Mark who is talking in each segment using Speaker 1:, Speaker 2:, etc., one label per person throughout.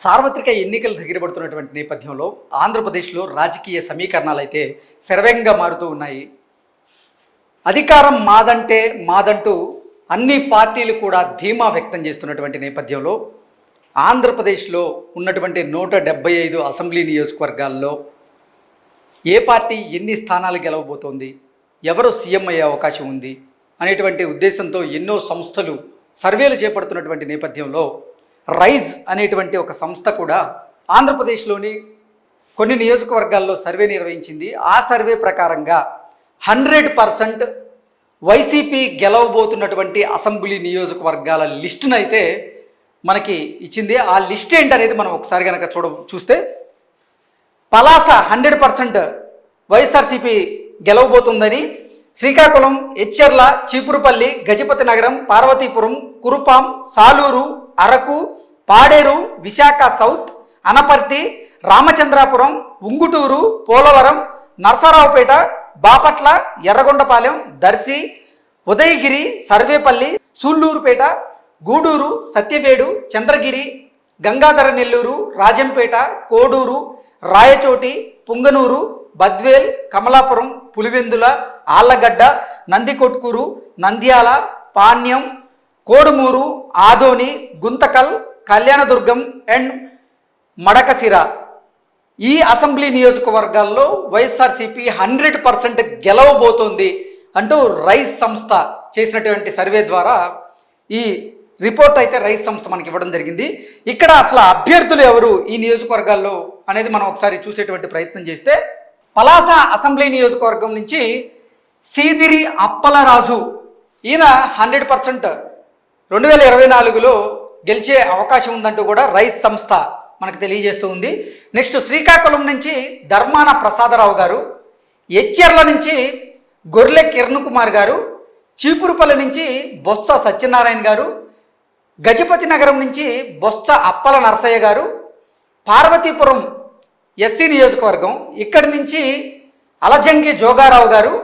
Speaker 1: సార్వత్రిక ఎన్నికలు దగ్గర పడుతున్నటువంటి నేపథ్యంలో ఆంధ్రప్రదేశ్లో రాజకీయ సమీకరణాలు అయితే శరవేగంగా మారుతూ ఉన్నాయి. అధికారం మాదంటే మాదంటూ అన్ని పార్టీలు కూడా ధీమా వ్యక్తం చేస్తున్నటువంటి నేపథ్యంలో ఆంధ్రప్రదేశ్లో ఉన్నటువంటి 175 అసెంబ్లీ నియోజకవర్గాల్లో ఏ పార్టీ ఎన్ని స్థానాలు గెలవబోతోంది, ఎవరు సీఎం అయ్యే అవకాశం ఉంది అనేటువంటి ఉద్దేశంతో ఎన్నో సంస్థలు సర్వేలు చేపడుతున్నటువంటి నేపథ్యంలో రైజ్ అనేటువంటి ఒక సంస్థ కూడా ఆంధ్రప్రదేశ్లోని కొన్ని నియోజకవర్గాల్లో సర్వే నిర్వహించింది. ఆ సర్వే ప్రకారంగా 100% వైసీపీ గెలవబోతున్నటువంటి అసెంబ్లీ నియోజకవర్గాల లిస్టును అయితే మనకి ఇచ్చింది. ఆ లిస్ట్ ఏంటనేది మనం ఒకసారి కనుక చూస్తే పలాస 100% వైఎస్ఆర్సీపీ గెలవబోతుందని, శ్రీకాకుళం, ఎచ్చెర్ల, చీపురుపల్లి, గజపతి నగరం, పార్వతీపురం, కురుపాం, సాలూరు, అరకు, పాడేరు, విశాఖ సౌత్, అనపర్తి, రామచంద్రాపురం, ఉంగుటూరు, పోలవరం, నరసరావుపేట, బాపట్ల, ఎర్రగొండపాలెం, దర్శి, ఉదయగిరి, సర్వేపల్లి, సూళ్లూరుపేట, గూడూరు, సత్యవేడు, చంద్రగిరి, గంగాధర నెల్లూరు, రాజంపేట, కోడూరు, రాయచోటి, పుంగనూరు, బద్వేల్, కమలాపురం, పులివెందుల, ఆళ్లగడ్డ, నందికొట్కూరు, నంద్యాల, పాణ్యం, కోడుమూరు, ఆదోని, గుంతకల్, కళ్యాణదుర్గం అండ్ మడకసిర ఈ అసెంబ్లీ నియోజకవర్గాల్లో వైఎస్ఆర్సీపీ 100% గెలవబోతోంది అంటూ రైజ్ సంస్థ చేసినటువంటి సర్వే ద్వారా ఈ రిపోర్ట్ అయితే రైజ్ సంస్థ మనకి ఇవ్వడం జరిగింది. ఇక్కడ అసలు అభ్యర్థులు ఎవరు ఈ నియోజకవర్గాల్లో అనేది మనం ఒకసారి చూసేటువంటి ప్రయత్నం చేస్తే, పలాస అసెంబ్లీ నియోజకవర్గం నుంచి సీదిరి అప్పలరాజు, ఈయన 100% 2024లో గెలిచే అవకాశం ఉందంటూ కూడా రైజ్ సంస్థ మనకు తెలియజేస్తూ ఉంది. నెక్స్ట్ శ్రీకాకుళం నుంచి ధర్మాన ప్రసాదరావు గారు, ఎచ్చెర్ల నుంచి గొర్లె కిరణ్ కుమార్ గారు, చీపురుపల్లి నుంచి బొత్స సత్యనారాయణ గారు, గజపతి నగరం నుంచి బొత్స అప్పల నరసయ్య గారు, పార్వతీపురం ఎస్సీ నియోజకవర్గం ఇక్కడి నుంచి అలజంగి జోగారావు గారు,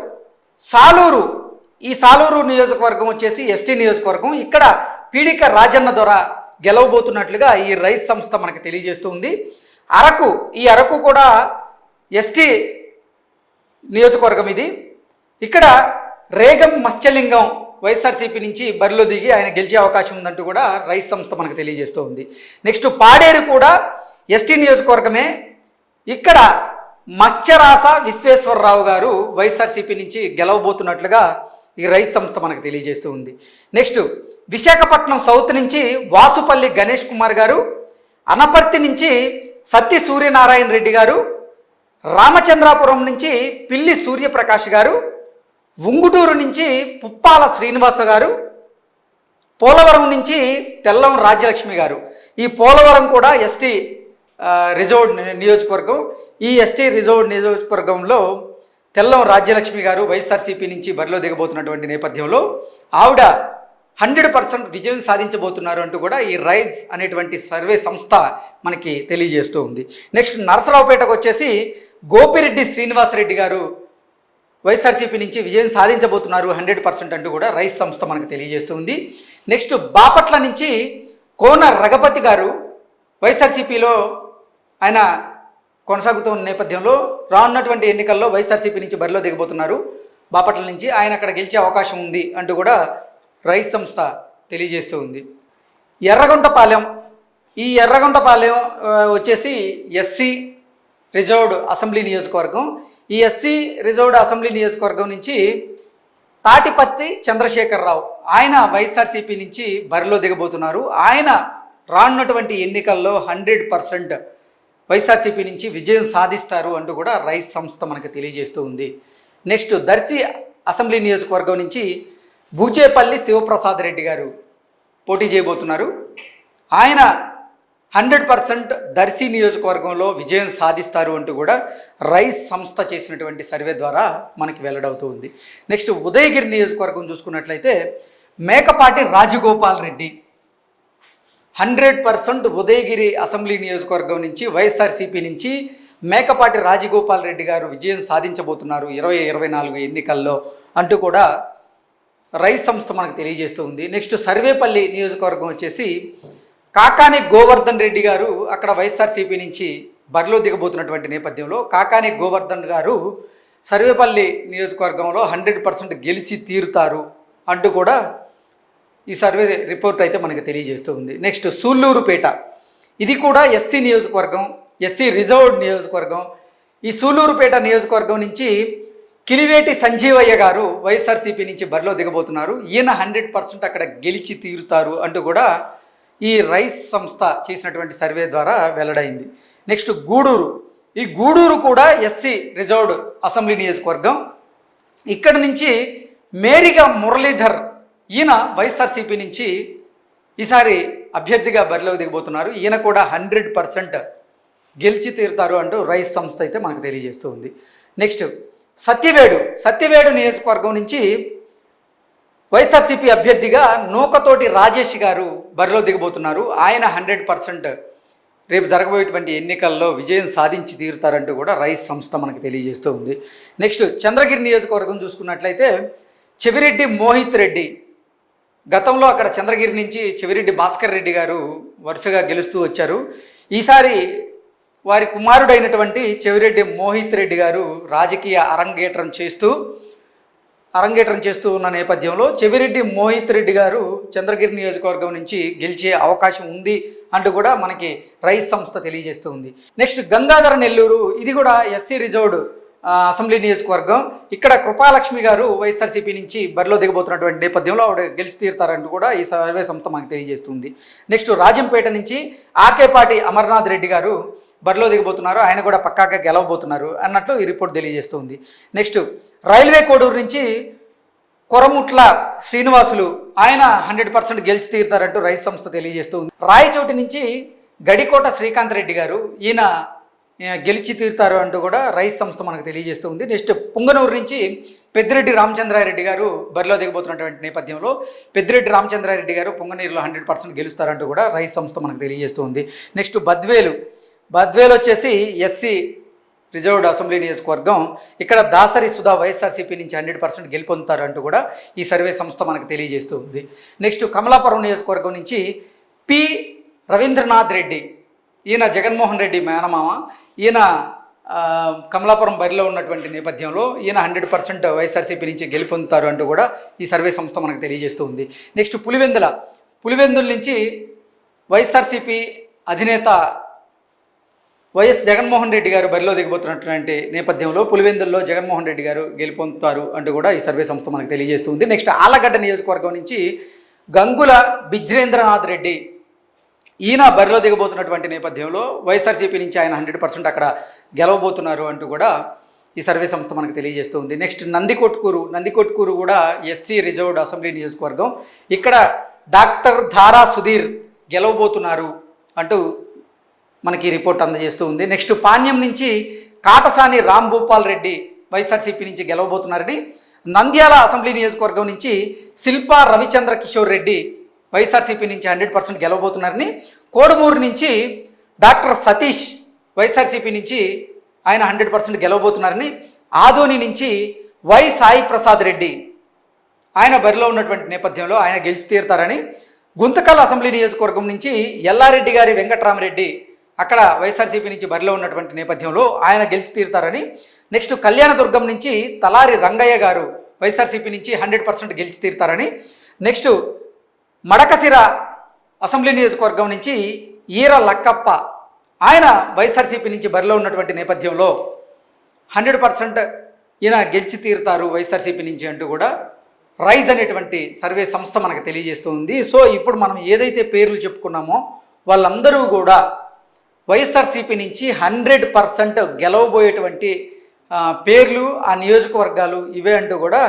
Speaker 1: సాలూరు, ఈ సాలూరు నియోజకవర్గం వచ్చేసి ఎస్టీ నియోజకవర్గం, ఇక్కడ పీడిక రాజన్న దొర గెలవబోతున్నట్లుగా ఈ రైజ్ సంస్థ మనకు తెలియజేస్తూ ఉంది. అరకు, ఈ అరకు కూడా ఎస్టీ నియోజకవర్గం ఇది. ఇక్కడ రేగం మత్స్యలింగం వైఎస్ఆర్సీపీ నుంచి బరిలో దిగి ఆయన గెలిచే అవకాశం ఉందంటూ కూడా రైజ్ సంస్థ మనకు తెలియజేస్తూ ఉంది. నెక్స్ట్ పాడేరు కూడా ఎస్టీ నియోజకవర్గమే. ఇక్కడ మత్స్యరాస విశ్వేశ్వరరావు గారు వైఎస్ఆర్సీపీ నుంచి గెలవబోతున్నట్లుగా ఈ రైజ్ సంస్థ మనకు తెలియజేస్తూ ఉంది. నెక్స్ట్ విశాఖపట్నం సౌత్ నుంచి వాసుపల్లి గణేష్ కుమార్ గారు, అనపర్తి నుంచి సత్య సూర్యనారాయణ రెడ్డి గారు, రామచంద్రాపురం నుంచి పిల్లి సూర్యప్రకాష్ గారు, ఉంగుటూరు నుంచి పుప్పాల శ్రీనివాస గారు, పోలవరం నుంచి తెల్లం రాజ్యలక్ష్మి గారు. ఈ పోలవరం కూడా ఎస్టీ రిజర్వ్డ్ నియోజకవర్గం. ఈ ఎస్టీ రిజర్వ్డ్ నియోజకవర్గంలో తెల్లం రాజ్యలక్ష్మి గారు వైఎస్ఆర్సీపీ నుంచి బరిలో దిగబోతున్నటువంటి నేపథ్యంలో ఆవిడ 100% విజయం సాధించబోతున్నారు అంటూ కూడా ఈ రైజ్ అనేటువంటి సర్వే సంస్థ మనకి తెలియజేస్తూ ఉంది. నెక్స్ట్ నరసరావుపేటకు వచ్చేసి గోపిరెడ్డి శ్రీనివాసరెడ్డి గారు వైఎస్ఆర్సీపీ నుంచి విజయం సాధించబోతున్నారు 100% అంటూ కూడా రైజ్ సంస్థ మనకు తెలియజేస్తూ ఉంది. నెక్స్ట్ బాపట్ల నుంచి కోన రఘపతి గారు వైఎస్ఆర్సీపీలో ఆయన కొనసాగుతున్న నేపథ్యంలో రానున్నటువంటి ఎన్నికల్లో వైఎస్ఆర్సీపీ నుంచి బరిలో దిగబోతున్నారు. బాపట్ల నుంచి ఆయన అక్కడ గెలిచే అవకాశం ఉంది అంటూ కూడా రైజ్ సంస్థ తెలియజేస్తూ ఉంది. ఎర్రగొండపాలెం, ఈ ఎర్రగొండపాలెం వచ్చేసి ఎస్సీ రిజర్వ్డ్ అసెంబ్లీ నియోజకవర్గం. ఈ ఎస్సీ రిజర్వ్డ్ అసెంబ్లీ నియోజకవర్గం నుంచి తాటిపత్తి చంద్రశేఖరరావు, ఆయన వైఎస్ఆర్సీపీ నుంచి బరిలో దిగబోతున్నారు. ఆయన రానున్నటువంటి ఎన్నికల్లో 100% వైఎస్ఆర్సీపీ నుంచి విజయం సాధిస్తారు అంటూ కూడా రైజ్ సంస్థ మనకు తెలియజేస్తూ ఉంది. నెక్స్ట్ దర్శి అసెంబ్లీ నియోజకవర్గం నుంచి బూచేపల్లి శివప్రసాద్ రెడ్డి గారు పోటీ చేయబోతున్నారు. ఆయన 100% దర్శి నియోజకవర్గంలో విజయం సాధిస్తారు అంటూ కూడా రైజ్ సంస్థ చేసినటువంటి సర్వే ద్వారా మనకి వెల్లడవుతూ ఉంది. నెక్స్ట్ ఉదయగిరి నియోజకవర్గం చూసుకున్నట్లయితే మేకపాటి రాజగోపాల్ రెడ్డి 100% ఉదయగిరి అసెంబ్లీ నియోజకవర్గం నుంచి వైఎస్ఆర్సీపీ నుంచి మేకపాటి రాజగోపాల్ రెడ్డి గారు విజయం సాధించబోతున్నారు 2024 ఎన్నికల్లో అంటూ కూడా రైజ్ సంస్థ మనకు తెలియజేస్తూ ఉంది. నెక్స్ట్ సర్వేపల్లి నియోజకవర్గం వచ్చేసి కాకాని గోవర్ధన్ రెడ్డి గారు అక్కడ వైఎస్ఆర్సీపీ నుంచి బరిలో దిగబోతున్నటువంటి నేపథ్యంలో కాకాని గోవర్ధన్ గారు సర్వేపల్లి నియోజకవర్గంలో 100% గెలిచి తీరుతారు అంటూ కూడా ఈ సర్వే రిపోర్ట్ అయితే మనకు తెలియజేస్తూ ఉంది. నెక్స్ట్ సూళ్ళూరుపేట, ఇది కూడా ఎస్సీ నియోజకవర్గం, ఎస్సీ రిజర్వ్డ్ నియోజకవర్గం. ఈ సూళ్ళూరుపేట నియోజకవర్గం నుంచి కిలివేటి సంజీవయ్య గారు వైఎస్ఆర్సీపీ నుంచి బరిలో దిగబోతున్నారు. ఈయన 100% అక్కడ గెలిచి తీరుతారు అంటూ కూడా ఈ రైస్ సంస్థ చేసినటువంటి సర్వే ద్వారా వెల్లడైంది. నెక్స్ట్ గూడూరు, ఈ గూడూరు కూడా ఎస్సీ రిజర్వ్డ్ అసెంబ్లీ నియోజకవర్గం. ఇక్కడి నుంచి మేరిగా మురళీధర్, ఈయన వైఎస్ఆర్సీపీ నుంచి ఈసారి అభ్యర్థిగా బరిలో దిగబోతున్నారు. ఈయన కూడా 100% గెలిచి తీరుతారు అంటూ రైస్ సంస్థ అయితే మనకు తెలియజేస్తూ ఉంది. నెక్స్ట్ సత్యవేడు నియోజకవర్గం నుంచి వైఎస్ఆర్సీపీ అభ్యర్థిగా నూకతోటి రాజేష్ గారు బరిలో దిగబోతున్నారు. ఆయన 100% రేపు జరగబోయేటువంటి ఎన్నికల్లో విజయం సాధించి తీరుతారంటూ కూడా రైస్ సంస్థ మనకు తెలియజేస్తూ ఉంది. నెక్స్ట్ చంద్రగిరి నియోజకవర్గం చూసుకున్నట్లయితే చెవిరెడ్డి మోహిత్ రెడ్డి, గతంలో అక్కడ చంద్రగిరి నుంచి చెవిరెడ్డి భాస్కర్ రెడ్డి గారు వరుసగా గెలుస్తూ వచ్చారు. ఈసారి వారి కుమారుడైనటువంటి చెవిరెడ్డి మోహిత్ రెడ్డి గారు రాజకీయ అరంగేట్రం చేస్తూ ఉన్న నేపథ్యంలో చెవిరెడ్డి మోహిత్ రెడ్డి గారు చంద్రగిరి నియోజకవర్గం నుంచి గెలిచే అవకాశం ఉంది అంటూ కూడా మనకి రైస్ సంస్థ తెలియజేస్తూ ఉంది. నెక్స్ట్ గంగాధర నెల్లూరు, ఇది కూడా ఎస్సీ రిజర్వ్డ్ అసెంబ్లీ నియోజకవర్గం. ఇక్కడ కృపాలక్ష్మి గారు వైఎస్ఆర్సీపీ నుంచి బరిలో దిగబోతున్నటువంటి నేపథ్యంలో ఆవిడ గెలిచి తీరుతారంటూ కూడా ఈ సర్వే సంస్థ మనకు తెలియజేస్తుంది. నెక్స్ట్ రాజంపేట నుంచి ఆకేపాటి అమర్నాథ్ రెడ్డి గారు బరిలో దిగబోతున్నారు. ఆయన కూడా పక్కాగా గెలవబోతున్నారు అన్నట్లు ఈ రిపోర్ట్ తెలియజేస్తుంది. నెక్స్ట్ రైల్వే కోడూరు నుంచి కొరముట్ల శ్రీనివాసులు, ఆయన 100% గెలిచి తీరుతారంటూ రైస్ సంస్థ తెలియజేస్తుంది. రాయచోటి నుంచి గడికోట శ్రీకాంత్ రెడ్డి గారు, ఈయన గెలిచి తీరుతారు అంటూ కూడా రైస్ సంస్థ మనకు తెలియజేస్తుంది. నెక్స్ట్ పుంగనూరు నుంచి పెద్దిరెడ్డి రామచంద్రారెడ్డి గారు బరిలో దిగబోతున్నటువంటి నేపథ్యంలో పెద్దిరెడ్డి రామచంద్రారెడ్డి గారు పుంగనూరులో 100% గెలుస్తారంటూ కూడా రైస్ సంస్థ మనకు తెలియజేస్తుంది. నెక్స్ట్ బద్వేలు వచ్చేసి ఎస్సీ రిజర్వ్డ్ అసెంబ్లీ నియోజకవర్గం. ఇక్కడ దాసరి సుధా వైఎస్ఆర్సీపీ నుంచి 100% గెలుపొందుతారు అంటూ కూడా ఈ సర్వే సంస్థ మనకు తెలియజేస్తూ ఉంది. నెక్స్ట్ కమలాపురం నియోజకవర్గం నుంచి పి రవీంద్రనాథ్ రెడ్డి, ఈయన జగన్మోహన్ రెడ్డి మేనమామ. ఈయన కమలాపురం బరిలో ఉన్నటువంటి నేపథ్యంలో ఈయన 100% వైఎస్ఆర్సీపీ నుంచి గెలుపొందుతారు అంటూ కూడా ఈ సర్వే సంస్థ మనకు తెలియజేస్తూ ఉంది. నెక్స్ట్ పులివెందుల నుంచి వైఎస్ఆర్సీపీ అధినేత వైఎస్ జగన్మోహన్ రెడ్డి గారు బరిలో దిగబోతున్నటువంటి నేపథ్యంలో పులివెందుల్లో జగన్మోహన్ రెడ్డి గారు గెలుపొందుతారు అంటూ కూడా ఈ సర్వే సంస్థ మనకు తెలియజేస్తుంది. నెక్స్ట్ ఆలగడ్డ నియోజకవర్గం నుంచి గంగుల బిజ్రేంద్రనాథ్ రెడ్డి, ఈయన బరిలో దిగబోతున్నటువంటి నేపథ్యంలో వైఎస్ఆర్సీపీ నుంచి ఆయన 100% అక్కడ గెలవబోతున్నారు అంటూ కూడా ఈ సర్వే సంస్థ మనకు తెలియజేస్తుంది. నెక్స్ట్ నందికొట్కూరు కూడా ఎస్సీ రిజర్వ్డ్ అసెంబ్లీ నియోజకవర్గం. ఇక్కడ డాక్టర్ ధారా సుధీర్ గెలవబోతున్నారు అంటూ మనకి రిపోర్ట్ అందజేస్తూ ఉంది. నెక్స్ట్ పాణ్యం నుంచి కాటసాని రాంభూపాల్ రెడ్డి వైఎస్ఆర్సీపీ నుంచి గెలవబోతున్నారని, నంద్యాల అసెంబ్లీ నియోజకవర్గం నుంచి శిల్పా రవిచంద్ర కిషోర్ రెడ్డి వైఎస్ఆర్సీపీ నుంచి 100% గెలవబోతున్నారని, కోడుమూరు నుంచి డాక్టర్ సతీష్ వైఎస్ఆర్సీపీ నుంచి ఆయన 100% గెలవబోతున్నారని, ఆదోని నుంచి వై సాయి ప్రసాద్ రెడ్డి ఆయన బరిలో ఉన్నటువంటి నేపథ్యంలో ఆయన గెలిచి తీరుతారని, గుంతకల్ అసెంబ్లీ నియోజకవర్గం నుంచి ఎల్లారెడ్డి గారి వెంకట్రామరెడ్డి అక్కడ వైఎస్ఆర్సీపీ నుంచి బరిలో ఉన్నటువంటి నేపథ్యంలో ఆయన గెలిచి తీరుతారని, నెక్స్ట్ కళ్యాణదుర్గం నుంచి తలారి రంగయ్య గారు వైఎస్ఆర్సీపీ నుంచి 100% గెలిచి తీరుతారని, నెక్స్ట్ మడకసిర అసెంబ్లీ నియోజకవర్గం నుంచి ఈర లక్కప్ప ఆయన వైఎస్ఆర్సీపీ నుంచి బరిలో ఉన్నటువంటి నేపథ్యంలో 100% ఈయన గెలిచి తీరుతారు వైఎస్ఆర్సీపీ నుంచి అంటూ కూడా రైజ్ అనేటువంటి సర్వే సంస్థ మనకు తెలియజేస్తుంది. సో ఇప్పుడు మనం ఏదైతే పేర్లు చెప్పుకున్నామో వాళ్ళందరూ కూడా వైఎస్ఆర్సీపీ నుంచి 100% గెలవబోయేటువంటి పేర్లు, ఆ నియోజకవర్గాలు ఇవే అంటూ కూడా